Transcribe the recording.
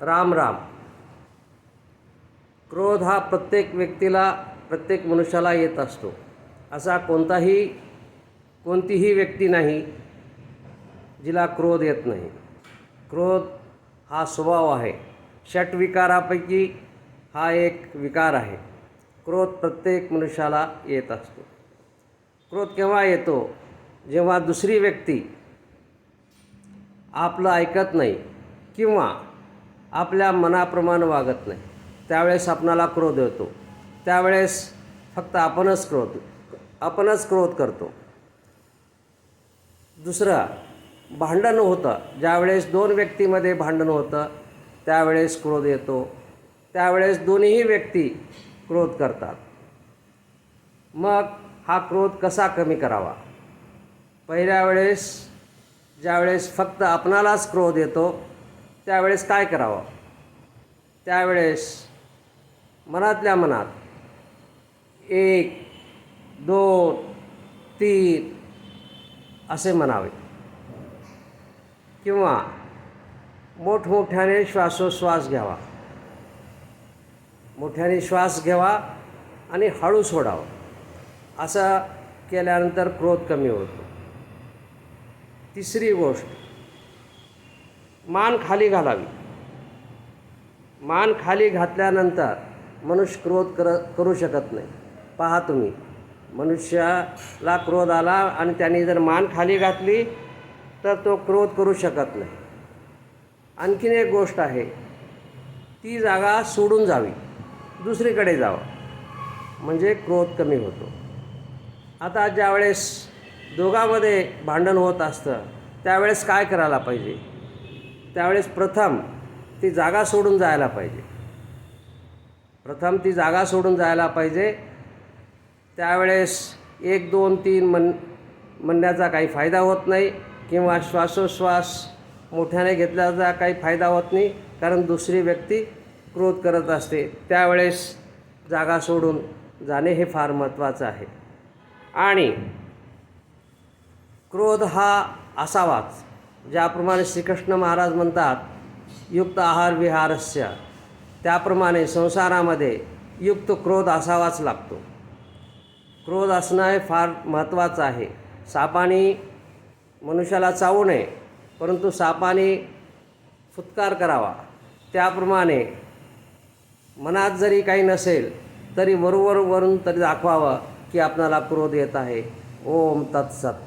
राम राम. क्रोध हा प्रत्येक व्यक्तीला, प्रत्येक मनुष्याला येत असतो. असा कोणतीही व्यक्ती नाही जिला क्रोध येत नाही. क्रोध हा स्वभाव आहे. षटविकारापैकी हा एक विकार आहे. क्रोध प्रत्येक मनुष्याला येत असतो. क्रोध केव्हा येतो? जेव्हा दुसरी व्यक्ती आपलं ऐकत नाही किंवा आपल्या मनाप्रमाणे वागत नाही, त्यावेळेस आपणाला क्रोध येतो. त्यावेळेस फक्त आपणच क्रोध करतो. दुसरं, भांडण होतं. ज्यावेळेस दोन व्यक्तीमध्ये भांडण होतं त्यावेळेस क्रोध येतो. त्यावेळेस दोन्हीही व्यक्ती क्रोध करतात. मग हा क्रोध कसा कमी करावा? पहिल्या वेळेस ज्यावेळेस फक्त आपणालाच क्रोध येतो त्यावेळेस काय करावं? त्यावेळेस मनातल्या मनात 1, 2, 3 असे म्हणावे किंवा मोठमोठ्याने श्वासोश्वास घ्यावा. मोठ्याने श्वास घ्यावा आणि हळू सोडावा. असं केल्यानंतर क्रोध कमी होतो. तिसरी गोष्ट, मान खाली घालावी. मान खाली घातल्यानंतर मनुष्य क्रोध करू शकत नाही. पहा तुम्ही, मनुष्याला क्रोध आला आणि त्याने जर मान खाली घातली तर तो क्रोध करू शकत नाही. आणखीन एक गोष्ट आहे, ती जागा सोडून जावी, दुसरीकडे जावं, म्हणजे क्रोध कमी होतो. आता ज्यावेळेस दोघांमध्ये भांडण होत असतं त्यावेळेस काय करायला पाहिजे? त्यावेळेस प्रथम ती जागा सोडून जायला पाहिजे. त्यावेळेस 1, 2, 3 म्हणण्याचा काही फायदा होत नाही किंवा श्वासोश्वास मोठ्याने घेतल्याचा काही फायदा होत नाही, कारण दुसरी व्यक्ती क्रोध करत असते. त्यावेळेस जागा सोडून जाणे हे फार महत्त्वाचं आहे. आणि क्रोध हा असावाच. ज्याप्रमाणे श्रीकृष्ण महाराज म्हणतात, युक्त आहार विहारस्य, त्याप्रमाणे संसारामध्ये युक्त क्रोध असावाच लागतो. क्रोध असणं हे फार महत्त्वाचं आहे. सापाने मनुष्याला चावू नये, परंतु सापाने फुत्कार करावा. त्याप्रमाणे मनात जरी काही नसेल तरी वरून तरी दाखवावं की आपणाला क्रोध येत आहे. ओम तत्सत.